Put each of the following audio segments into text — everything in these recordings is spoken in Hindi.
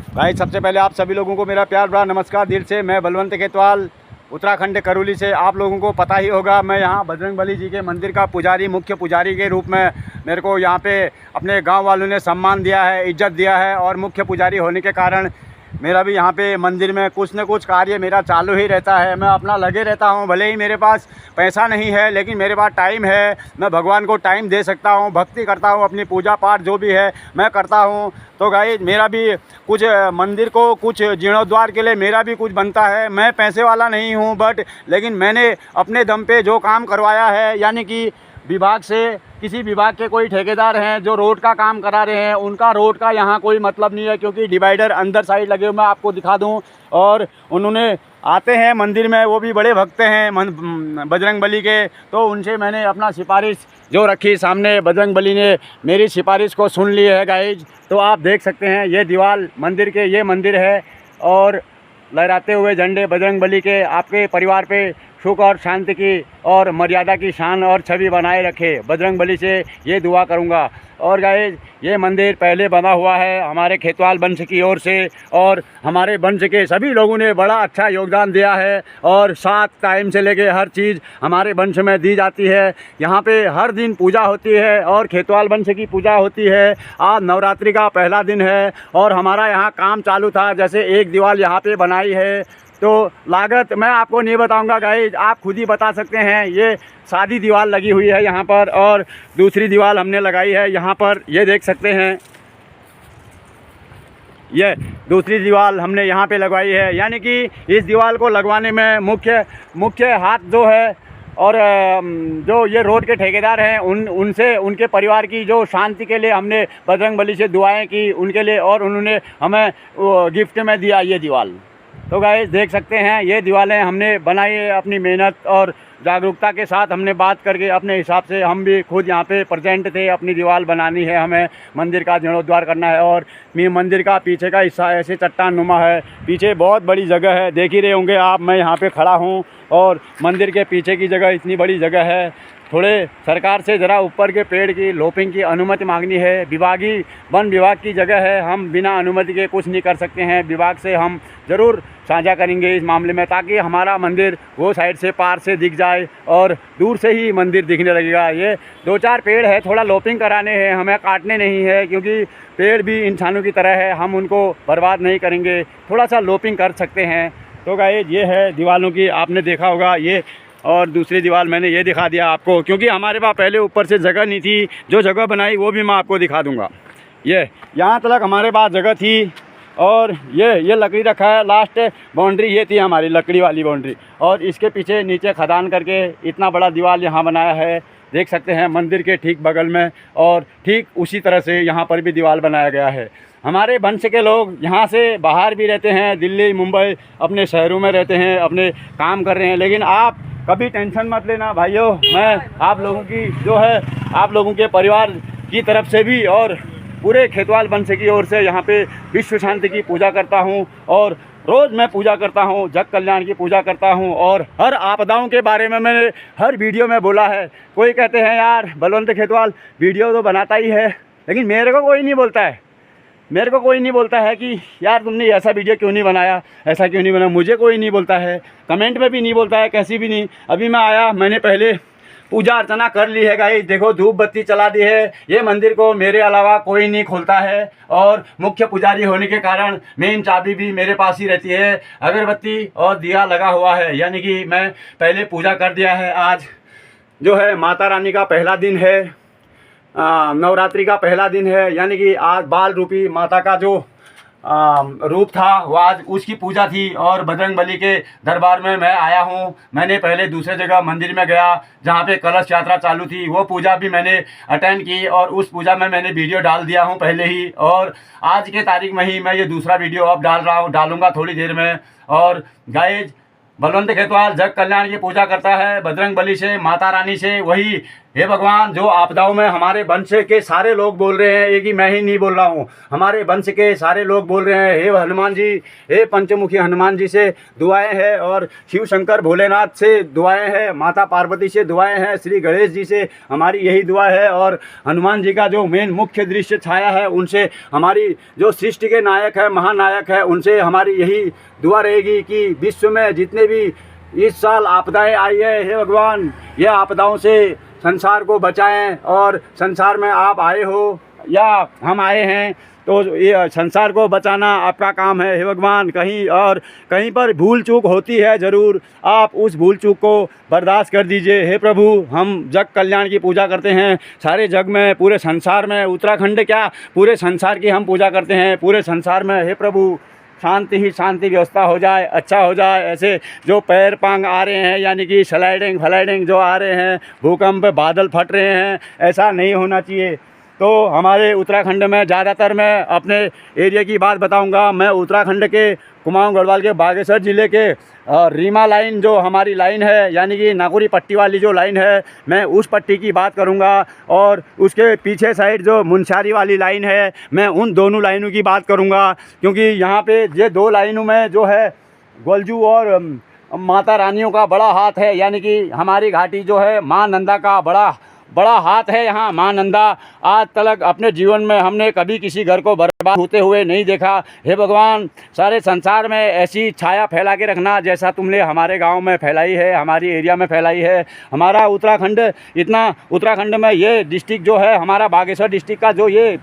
भाई सबसे पहले आप सभी लोगों को मेरा प्यार भरा नमस्कार दिल से। मैं बलवंत खेतवाल उत्तराखंड करौली से। आप लोगों को पता ही होगा मैं यहाँ बजरंगबली जी के मंदिर का पुजारी, मुख्य पुजारी के रूप में मेरे को यहाँ पे अपने गांव वालों ने सम्मान दिया है, इज्जत दिया है। और मुख्य पुजारी होने के कारण मेरा भी यहाँ पे मंदिर में कुछ न कुछ कार्य मेरा चालू ही रहता है। मैं अपना लगे रहता हूँ, भले ही मेरे पास पैसा नहीं है लेकिन मेरे पास टाइम है। मैं भगवान को टाइम दे सकता हूँ, भक्ति करता हूँ, अपनी पूजा पाठ जो भी है मैं करता हूँ। तो गाइस मेरा भी कुछ मंदिर को कुछ जीर्णोद्धार के लिए मेरा भी कुछ बनता है। मैं पैसे वाला नहीं हूँ लेकिन मैंने अपने दम पे जो काम करवाया है, यानी कि विभाग से किसी विभाग के कोई ठेकेदार हैं जो रोड का काम करा रहे हैं, उनका रोड का यहाँ कोई मतलब नहीं है क्योंकि डिवाइडर अंदर साइड लगे हुए मैं आपको दिखा दूँ। और उन्होंने आते हैं मंदिर में, वो भी बड़े भक्त हैं बजरंगबली के, तो उनसे मैंने अपना सिफारिश जो रखी सामने, बजरंगबली ने मेरी सिफारिश को सुन ली है गाइज। तो आप देख सकते हैं ये दीवार मंदिर के, ये मंदिर है और लहराते हुए झंडे बजरंगबली के आपके परिवार पे सुख और शांति की और मर्यादा की शान और छवि बनाए रखे। बजरंगबली से ये दुआ करूँगा। और गाइस ये मंदिर पहले बना हुआ है हमारे खेतवाल वंश की ओर से, और हमारे वंश के सभी लोगों ने बड़ा अच्छा योगदान दिया है। और 7 टाइम से लेके हर चीज़ हमारे वंश में दी जाती है। यहाँ पे हर दिन पूजा होती है और खेतवाल वंश की पूजा होती है। आज नवरात्रि का पहला दिन है और हमारा यहाँ काम चालू था। जैसे एक दीवार यहाँ पे बनाई है, तो लागत मैं आपको नहीं बताऊंगा गाइज, आप खुद ही बता सकते हैं। ये सादी दीवार लगी हुई है यहाँ पर और दूसरी दीवार हमने लगाई है यहाँ पर, ये देख सकते हैं। ये दूसरी दीवार हमने यहाँ पे लगवाई है, यानी कि इस दीवार को लगवाने में मुख्य हाथ जो है और जो ये रोड के ठेकेदार हैं उनसे, उनके परिवार की जो शांति के लिए हमने बजरंगबली से दुआएं की उनके लिए, और उन्होंने हमें गिफ्ट में दिया ये दीवार। तो गाइस देख सकते हैं ये दीवारें हमने बनाई है अपनी मेहनत और जागरूकता के साथ। हमने बात करके अपने हिसाब से हम भी खुद यहाँ पे प्रेजेंट थे। अपनी दीवार बनानी है, हमें मंदिर का जीर्णोद्धार करना है। और मंदिर का पीछे का हिस्सा ऐसे चट्टान नुमा है, पीछे बहुत बड़ी जगह है, देख ही रहे होंगे आप। मैं यहाँ पे खड़ा हूँ और मंदिर के पीछे की जगह इतनी बड़ी जगह है। थोड़े सरकार से ज़रा ऊपर के पेड़ की लोपिंग की अनुमति मांगनी है। वन विभाग की जगह है, हम बिना अनुमति के कुछ नहीं कर सकते हैं। विभाग से हम ज़रूर साझा करेंगे इस मामले में, ताकि हमारा मंदिर वो साइड से पार से दिख जाए और दूर से ही मंदिर दिखने लगेगा। ये 2-4 पेड़ है, थोड़ा लोपिंग कराने हैं, हमें काटने नहीं है क्योंकि पेड़ भी इंसानों की तरह है, हम उनको बर्बाद नहीं करेंगे, थोड़ा सा लोपिंग कर सकते हैं। तो गाइस ये है दीवारों की, आपने देखा होगा ये। और दूसरी दीवार मैंने ये दिखा दिया आपको क्योंकि हमारे पास पहले ऊपर से जगह नहीं थी। जो जगह बनाई वो भी मैं आपको दिखा दूंगा। ये यहाँ तक हमारे पास जगह थी और ये लकड़ी रखा है। लास्ट बाउंड्री ये थी हमारी लकड़ी वाली बाउंड्री, और इसके पीछे नीचे खदान करके इतना बड़ा दीवार यहाँ बनाया है, देख सकते हैं मंदिर के ठीक बगल में। और ठीक उसी तरह से यहाँ पर भी दीवार बनाया गया है। हमारे वंश के लोग यहाँ से बाहर भी रहते हैं, दिल्ली मुंबई अपने शहरों में रहते हैं, अपने काम कर रहे हैं। लेकिन आप कभी टेंशन मत लेना भाइयों, मैं आप लोगों की जो है, आप लोगों के परिवार की तरफ से भी और पूरे खेतवाल वंश की ओर से यहाँ पे विश्व शांति की पूजा करता हूँ। और रोज़ मैं पूजा करता हूँ, जग कल्याण की पूजा करता हूँ। और हर आपदाओं के बारे में मैंने हर वीडियो में बोला है। कोई कहते हैं यार बलवंत खेतवाल वीडियो तो बनाता ही है, लेकिन मेरे को कोई नहीं बोलता है। मेरे को कोई नहीं बोलता है कि यार तुमने ऐसा वीडियो क्यों नहीं बनाया, ऐसा क्यों नहीं बनाया। मुझे कोई नहीं बोलता है, कमेंट में भी नहीं बोलता है, कैसी भी नहीं। अभी मैं आया, मैंने पहले पूजा अर्चना कर ली है गाइस, देखो धूप बत्ती चला दी है। ये मंदिर को मेरे अलावा कोई नहीं खोलता है और मुख्य पुजारी होने के कारण मेन चाबी भी मेरे पास ही रहती है। अगरबत्ती और दिया लगा हुआ है, यानी कि मैं पहले पूजा कर दिया है। आज जो है माता रानी का पहला दिन है, नवरात्रि का पहला दिन है, यानी कि आज बाल रूपी माता का जो रूप था वो आज उसकी पूजा थी। और बजरंगबली के दरबार में मैं आया हूँ। मैंने पहले दूसरे जगह मंदिर में गया जहाँ पे कलश यात्रा चालू थी, वो पूजा भी मैंने अटेंड की और उस पूजा में मैंने वीडियो डाल दिया हूँ पहले ही। और आज के तारीख में ही मैं ये दूसरा वीडियो अब डालूँगा थोड़ी देर में। और गाइज बलवंत खेतवाल जग कल्याण की पूजा करता है बजरंगबली से, माता रानी से, वही हे भगवान, जो आपदाओं में हमारे वंश के सारे लोग बोल रहे हैं, एक ही मैं ही नहीं बोल रहा हूँ, हमारे वंश के सारे लोग बोल रहे हैं, हे हनुमान जी, हे पंचमुखी हनुमान जी से दुआएं हैं, और शिव शंकर भोलेनाथ से दुआएं हैं, माता पार्वती से दुआएं हैं, श्री गणेश जी से हमारी यही दुआ है, और हनुमान जी का जो मेन मुख्य दृश्य छाया है उनसे, हमारी जो सृष्टि के नायक है, महानायक है, उनसे हमारी यही दुआ रहेगी कि विश्व में जितने भी इस साल आपदाएं आई है, हे भगवान, ये आपदाओं से संसार को बचाएं, और संसार में आप आए हो या हम आए हैं तो ये संसार को बचाना आपका काम है, हे भगवान। कहीं पर भूल चूक होती है ज़रूर, आप उस भूल चूक को बर्दाश्त कर दीजिए, हे प्रभु। हम जग कल्याण की पूजा करते हैं, सारे जग में, पूरे संसार में, उत्तराखंड क्या पूरे संसार की हम पूजा करते हैं, पूरे संसार में, हे प्रभु। शांति ही शांति व्यवस्था हो जाए, अच्छा हो जाए। ऐसे जो पैर पांग आ रहे हैं, यानी कि स्लाइडिंग फ्लाइडिंग जो आ रहे हैं, भूकंप, बादल फट रहे हैं, ऐसा नहीं होना चाहिए। तो हमारे उत्तराखंड में ज़्यादातर, मैं अपने एरिया की बात बताऊंगा, मैं उत्तराखंड के कुमाऊं गढ़वाल के बागेश्वर ज़िले के रीमा लाइन जो हमारी लाइन है, यानी कि नागौरी पट्टी वाली जो लाइन है, मैं उस पट्टी की बात करूंगा, और उसके पीछे साइड जो मुनस्यारी वाली लाइन है, मैं उन दोनों लाइनों की बात करूंगा। क्योंकि यहाँ पे ये दो लाइनों में जो है गोलजू और माता रानियों का बड़ा हाथ है, यानी कि हमारी घाटी जो है माँ नंदा का बड़ा हाथ है। यहाँ माँ नंदा आज तक अपने जीवन में हमने कभी किसी घर को बर्बाद होते हुए नहीं देखा। हे भगवान, सारे संसार में ऐसी छाया फैला के रखना जैसा तुमने हमारे गांव में फैलाई है, हमारी एरिया में फैलाई है। हमारा उत्तराखंड में ये डिस्ट्रिक्ट जो है, हमारा बागेश्वर डिस्ट्रिक्ट का जो ये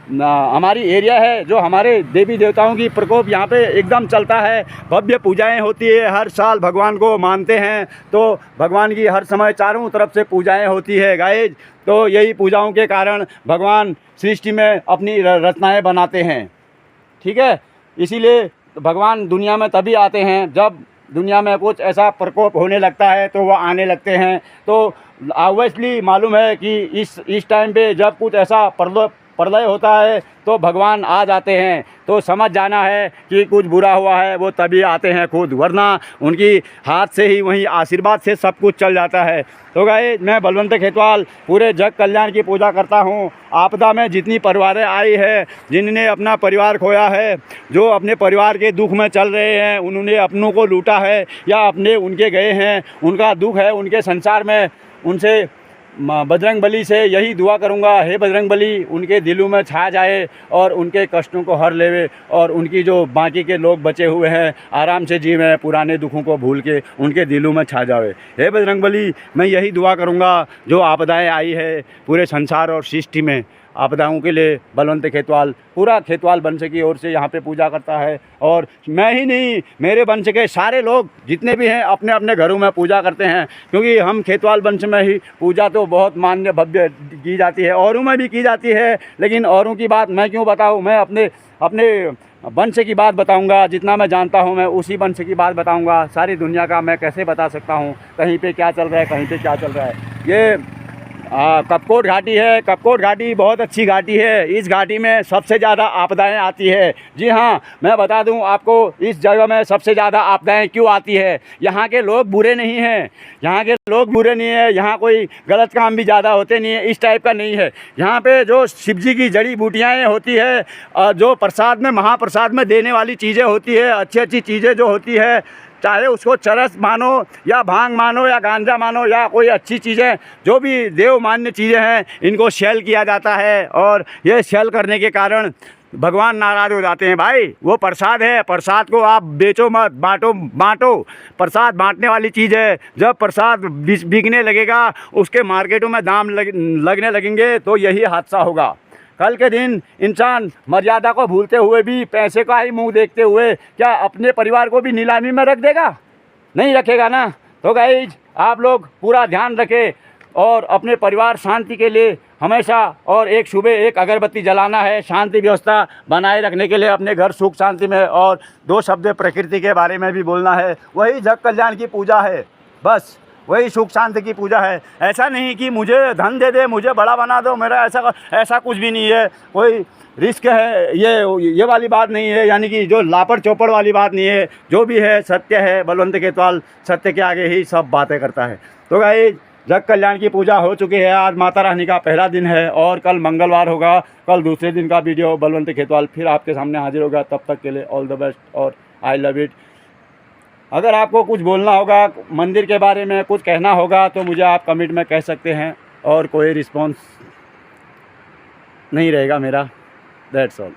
हमारी एरिया है, जो हमारे देवी देवताओं की प्रकोप यहाँ पे एकदम चलता है। भव्य पूजाएं होती है, हर साल भगवान को मानते हैं तो भगवान की हर समय चारों तरफ से पूजाएं होती है गाइज। तो यही पूजाओं के कारण भगवान सृष्टि में अपनी रचनाएं बनाते हैं, ठीक है। इसीलिए भगवान दुनिया में तभी आते हैं जब दुनिया में कुछ ऐसा प्रकोप होने लगता है तो वह आने लगते हैं। तो ऑब्वियसली मालूम है कि इस टाइम पे जब कुछ ऐसा प्रलय होता है तो भगवान आ जाते हैं। तो समझ जाना है कि कुछ बुरा हुआ है, वो तभी आते हैं खुद, वरना उनकी हाथ से ही, वहीं आशीर्वाद से सब कुछ चल जाता है। तो गाइस, मैं बलवंत खेतवाल पूरे जग कल्याण की पूजा करता हूँ। आपदा में जितनी परिवारें आई है, जिन्होंने अपना परिवार खोया है, जो अपने परिवार के दुख में चल रहे हैं, उन्होंने अपनों को लूटा है या अपने उनके गए हैं, उनका दुख है उनके संसार में, उनसे बजरंग बली से यही दुआ करूंगा, हे बजरंग बली, उनके दिलों में छा जाए और उनके कष्टों को हर लेवे, और उनकी जो बाकी के लोग बचे हुए हैं आराम से जीवें, पुराने दुखों को भूल के उनके दिलों में छा जावे। हे बजरंग बली, मैं यही दुआ करूंगा। जो आपदाएं आई है पूरे संसार और सृष्टि में, आपदाओं के लिए बलवंत खेतवाल, पूरा खेतवाल वंश की ओर से यहाँ पे पूजा करता है। और मैं ही नहीं, मेरे वंश के सारे लोग जितने भी हैं अपने अपने घरों में पूजा करते हैं, क्योंकि हम खेतवाल वंश में ही पूजा तो बहुत मान्य भव्य की जाती है, औरों में भी की जाती है, लेकिन औरों की बात मैं क्यों बताऊँ। मैं अपने वंश की बात बताऊंगा, जितना मैं जानता हूं मैं उसी वंश की बात बताऊंगा। सारी दुनिया का मैं कैसे बता सकता हूं कहीं पे क्या चल रहा है, कहीं पे क्या चल रहा है। ये कपकोट घाटी है। कपकोट घाटी बहुत अच्छी घाटी है। इस घाटी में सबसे ज़्यादा आपदाएं आती है। जी हाँ, मैं बता दूं आपको, इस जगह में सबसे ज़्यादा आपदाएं क्यों आती है। यहाँ के लोग बुरे नहीं हैं, यहाँ के लोग बुरे नहीं हैं, यहाँ कोई गलत काम भी ज़्यादा होते नहीं है, इस टाइप का नहीं है। यहाँ पे जो शिव जी की जड़ी बूटियाँ होती है, जो प्रसाद में, महाप्रसाद में देने वाली चीज़ें होती है, अच्छी अच्छी चीज़ें जो होती है, चाहे उसको चरस मानो या भांग मानो या गांजा मानो या कोई अच्छी चीज़ें, जो भी देव मान्य चीज़ें हैं, इनको सेल किया जाता है। और ये सेल करने के कारण भगवान नाराज़ हो जाते हैं। भाई, वो प्रसाद है, प्रसाद को आप बेचो मत, बांटो। प्रसाद बांटने वाली चीज़ है। जब प्रसाद बिकने लगेगा, उसके मार्केटों में दाम लगने लगेंगे, तो यही हादसा होगा। कल के दिन इंसान मर्यादा को भूलते हुए भी, पैसे का ही मुंह देखते हुए, क्या अपने परिवार को भी नीलामी में रख देगा? नहीं रखेगा ना। तो गाइज, आप लोग पूरा ध्यान रखें और अपने परिवार शांति के लिए हमेशा, और एक सुबह एक अगरबत्ती जलाना है, शांति व्यवस्था बनाए रखने के लिए अपने घर सुख शांति में। और 2 शब्द प्रकृति के बारे में भी बोलना है। वही जग कल्याण की पूजा है, बस वही सुख शांति की पूजा है। ऐसा नहीं कि मुझे धन दे दे, मुझे बड़ा बना दो, मेरा ऐसा कुछ भी नहीं है। कोई रिस्क है, ये वाली बात नहीं है, यानी कि जो लापड़ चौपड़ वाली बात नहीं है। जो भी है सत्य है। बलवंत खेतवाल सत्य के आगे ही सब बातें करता है। तो गाइस, जग कल्याण की पूजा हो चुकी है। आज माता रानी का पहला दिन है और कल मंगलवार होगा। कल दूसरे दिन का वीडियो बलवंत खेतवाल फिर आपके सामने हाजिर होगा। तब तक के लिए ऑल द बेस्ट और आई लव इट। अगर आपको कुछ बोलना होगा मंदिर के बारे में, कुछ कहना होगा तो मुझे आप कमेंट में कह सकते हैं और कोई रिस्पॉन्स नहीं रहेगा मेरा। That's all.